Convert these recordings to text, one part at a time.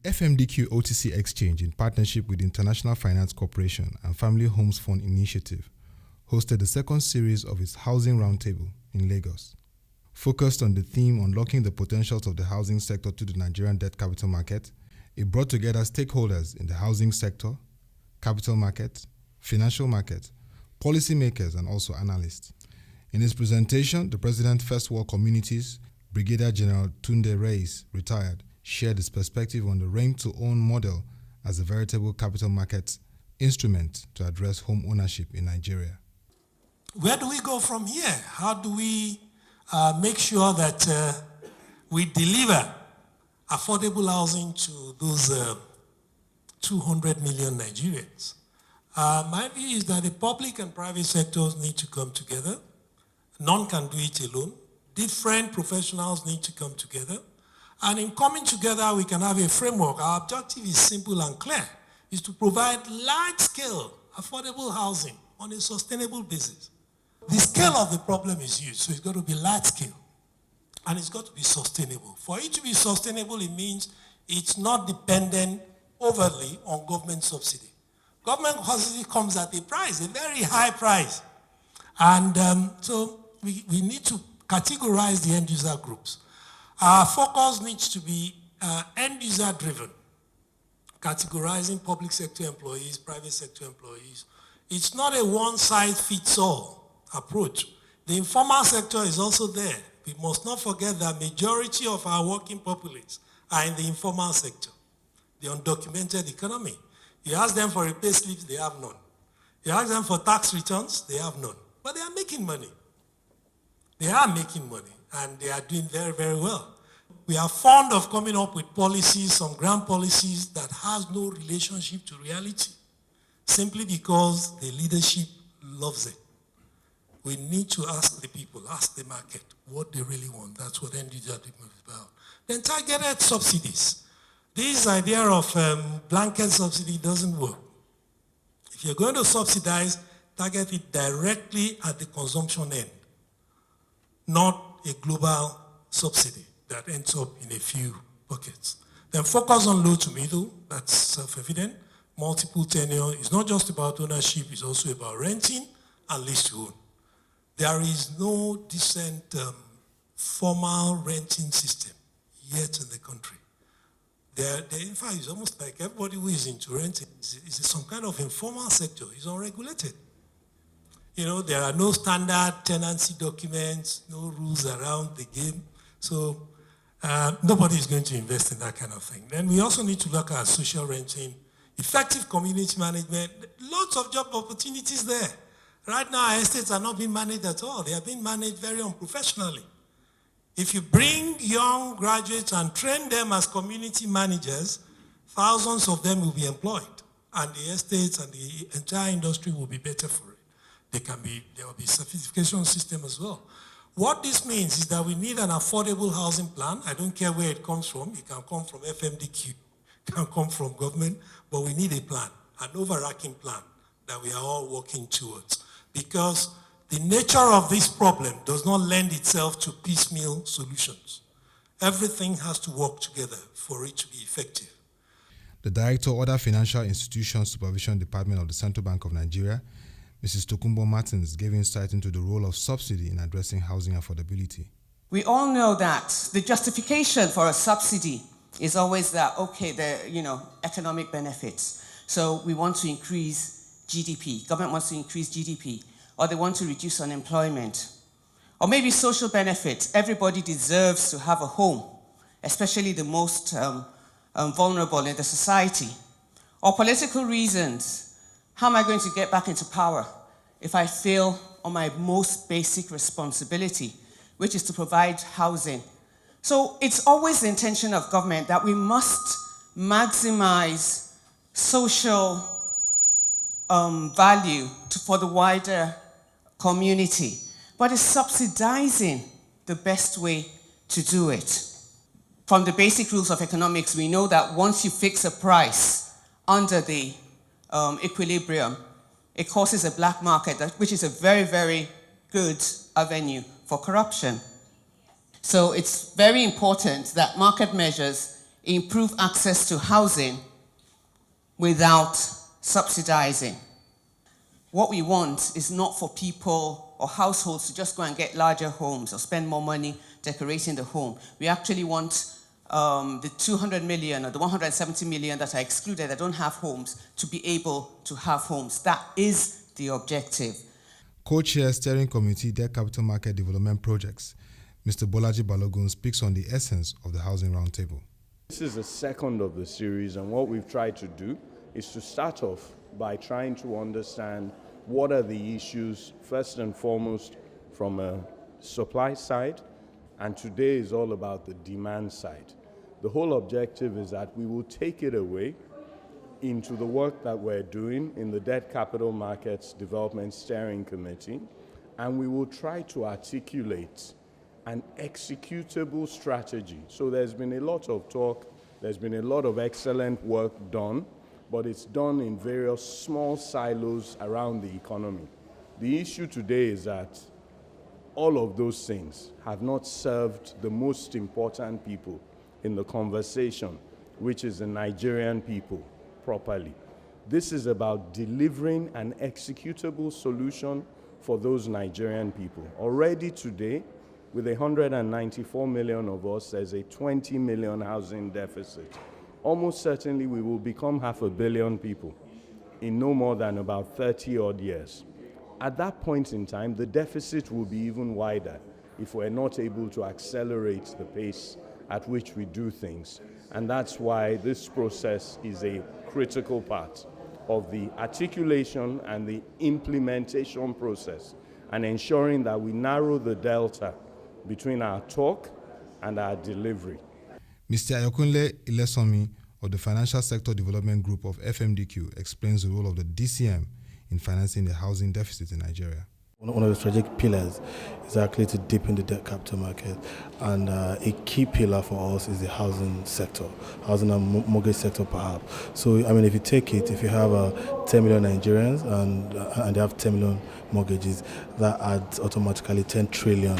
The FMDQ OTC Exchange, in partnership with the International Finance Corporation and Family Homes Fund Initiative, hosted the second series of its Housing Roundtable in Lagos. Focused on the theme Unlocking the Potentials of the Housing Sector to the Nigerian Debt Capital Market, it brought together stakeholders in the housing sector, capital market, financial market, policymakers, and also analysts. In his presentation, the President, First World Communities, Brigadier General Tunde Reis, retired, shared his perspective on the rent-to-own model as a veritable capital market instrument to address home ownership in Nigeria. Where do we go from here? How do we make sure that we deliver affordable housing to those 200 million Nigerians? My view is that the public and private sectors need to come together. None can do it alone. Different professionals need to come together. And in coming together, we can have a framework. Our objective is simple and clear, is to provide large-scale, affordable housing on a sustainable basis. The scale of the problem is huge, so it's got to be large-scale. And it's got to be sustainable. For it to be sustainable, it means it's not dependent overly on government subsidy. Government subsidy comes at a price, a very high price. And so we need to categorize the end-user groups. Our focus needs to be end-user driven, categorizing public sector employees, private sector employees. It's not a one-size-fits-all approach. The informal sector is also there. We must not forget that majority of our working populace are in the informal sector, the undocumented economy. You ask them for a pay slip, they have none. You ask them for tax returns, they have none. But they are making money. They are making money, and they are doing very, very well. We are fond of coming up with policies, some grand policies that has no relationship to reality, simply because the leadership loves it. We need to ask the people, ask the market, what they really want. That's what end-user treatment is about. Then targeted subsidies. This idea of blanket subsidy doesn't work. If you're going to subsidize, target it directly at the consumption end, not a global subsidy that ends up in a few buckets. Then focus on low to middle, that's self-evident. Multiple tenure is not just about ownership, it's also about renting and lease to own. There is no decent formal renting system yet in the country. In fact, it's almost like everybody who is into renting is some kind of informal sector. It's unregulated. You know, there are no standard tenancy documents, no rules around the game. So nobody is going to invest in that kind of thing. Then we also need to look at social renting, effective community management, lots of job opportunities there. Right now, our estates are not being managed at all. They are being managed very unprofessionally. If you bring young graduates and train them as community managers, thousands of them will be employed, and the estates and the entire industry will be better for it. There will be a certification system as well. What this means is that we need an affordable housing plan. I don't care where it comes from. It can come from FMDQ, it can come from government, but we need a plan, an overarching plan that we are all working towards. Because the nature of this problem does not lend itself to piecemeal solutions. Everything has to work together for it to be effective. The Director, Other Financial Institutions Supervision Department of the Central Bank of Nigeria, Mrs. Tokunbo Martins, gave insight into the role of subsidy in addressing housing affordability. We all know that the justification for a subsidy is always that, okay, economic benefits. So we want to increase GDP. Government wants to increase GDP, or they want to reduce unemployment. Or maybe social benefits. Everybody deserves to have a home, especially the most vulnerable in the society. Or political reasons. How am I going to get back into power if I fail on my most basic responsibility, which is to provide housing? So it's always the intention of government that we must maximize social value for the wider community, but is subsidizing the best way to do it? From the basic rules of economics, we know that once you fix a price under the equilibrium, it causes a black market, which is a very, very good avenue for corruption. So it's very important that market measures improve access to housing without subsidizing. What we want is not for people or households to just go and get larger homes or spend more money decorating the home. We actually want the 200 million or the 170 million that are excluded that don't have homes to be able to have homes. That is the objective. Co-chair Steering Committee Debt Capital Market Development Projects, Mr. Bolaji Balogun speaks on the essence of the Housing Roundtable. This is the second of the series, and what we've tried to do is to start off by trying to understand what are the issues, first and foremost, from a supply side, and today is all about the demand side. The whole objective is that we will take it away into the work that we're doing in the Debt Capital Markets Development Steering Committee, and we will try to articulate an executable strategy. So there's been a lot of talk, there's been a lot of excellent work done, but it's done in various small silos around the economy. The issue today is that all of those things have not served the most important people in the conversation, which is the Nigerian people, properly. This is about delivering an executable solution for those Nigerian people. Already today, with 194 million of us, there's a 20 million housing deficit. Almost certainly we will become 500 million people in no more than about 30 odd years. At that point in time, the deficit will be even wider if we're not able to accelerate the pace at which we do things. And that's why this process is a critical part of the articulation and the implementation process, and ensuring that we narrow the delta between our talk and our delivery. Mr. Ayokunle Ilesanmi of the Financial Sector Development Group of FMDQ explains the role of the DCM in financing the housing deficit in Nigeria. One of the strategic pillars is actually to deepen the debt capital market, and a key pillar for us is the housing sector, housing and mortgage sector perhaps. So, I mean, if you take it, if you have 10 million Nigerians and they have 10 million mortgages, that adds automatically 10 trillion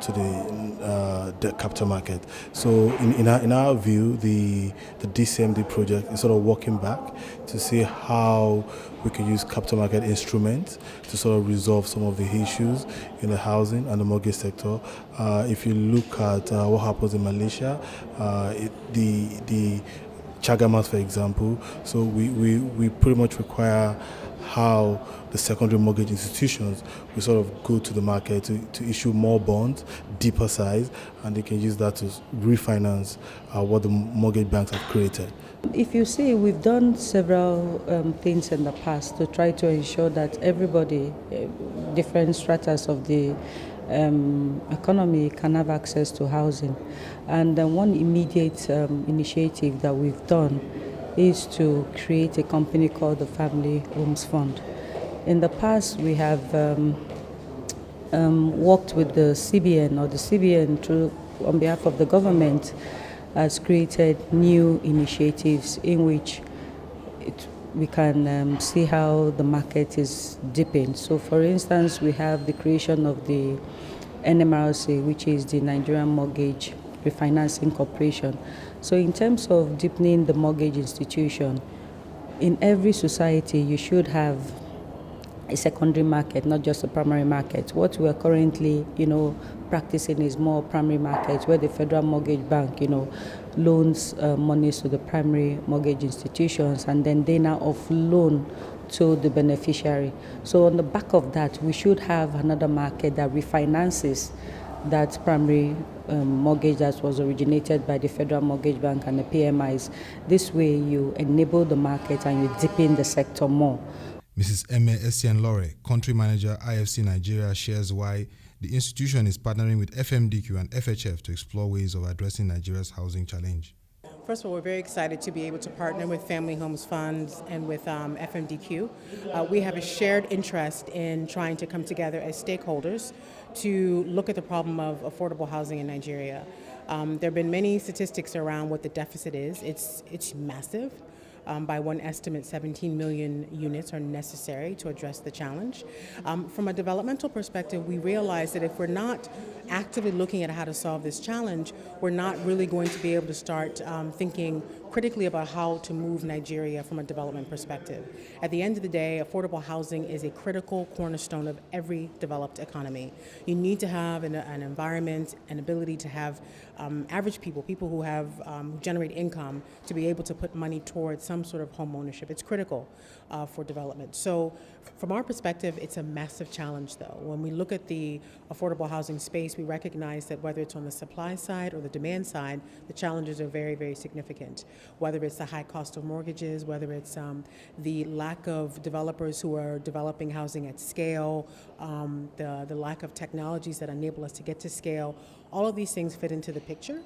to the debt capital market. So in our view, the DCMD project is sort of working back to see how we can use capital market instruments to sort of resolve some of the issues in the housing and the mortgage sector. If you look at what happens in Malaysia, the Chagamas, for example, so we pretty much require how the secondary mortgage institutions will sort of go to the market to issue more bonds, deeper size, and they can use that to refinance what the mortgage banks have created. If you see, we've done several things in the past to try to ensure that everybody, different stratas of the economy can have access to housing. And one immediate initiative that we've done is to create a company called the Family Homes Fund. In the past, we have worked with the CBN, or the CBN, on behalf of the government, has created new initiatives in which we can see how the market is dipping. So, for instance, we have the creation of the NMRC, which is the Nigerian Mortgage Refinancing Corporation. So in terms of deepening the mortgage institution, in every society you should have a secondary market, not just a primary market. What we are currently, practicing is more primary markets, where the Federal Mortgage Bank, loans monies to the primary mortgage institutions, and then they now offload to the beneficiary. So on the back of that, we should have another market that refinances that primary mortgage that was originated by the Federal Mortgage Bank and the PMIs. This way you enable the market and you deepen the sector more. Mrs. Eme Essien-Lore, Country Manager, IFC Nigeria, shares why the institution is partnering with FMDQ and FHF to explore ways of addressing Nigeria's housing challenge. First of all, we're very excited to be able to partner with Family Homes Funds and with FMDQ. We have a shared interest in trying to come together as stakeholders to look at the problem of affordable housing in Nigeria. There have been many statistics around what the deficit is. It's massive. By one estimate, 17 million units are necessary to address the challenge. From a developmental perspective, we realize that if we're not actively looking at how to solve this challenge, we're not really going to be able to start thinking critically about how to move Nigeria from a development perspective. At the end of the day, affordable housing is a critical cornerstone of every developed economy. You need to have an environment, an ability to have average people who have who generate income, to be able to put money towards some sort of home ownership. It's critical for development. So from our perspective, it's a massive challenge though. When we look at the affordable housing space, we recognize that whether it's on the supply side or the demand side, the challenges are very, very significant. Whether it's the high cost of mortgages, whether it's the lack of developers who are developing housing at scale, the lack of technologies that enable us to get to scale, all of these things fit into the picture,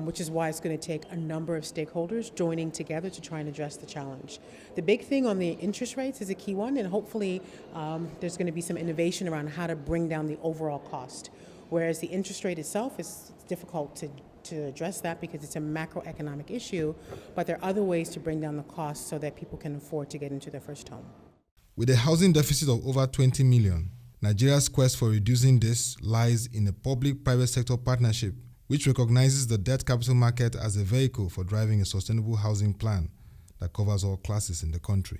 which is why it's going to take a number of stakeholders joining together to try and address the challenge. The big thing on the interest rates is a key one, and hopefully there's going to be some innovation around how to bring down the overall cost. Whereas the interest rate itself is difficult to address that because it's a macroeconomic issue, but there are other ways to bring down the cost so that people can afford to get into their first home. With a housing deficit of over 20 million, Nigeria's quest for reducing this lies in a public-private sector partnership which recognizes the debt capital market as a vehicle for driving a sustainable housing plan that covers all classes in the country.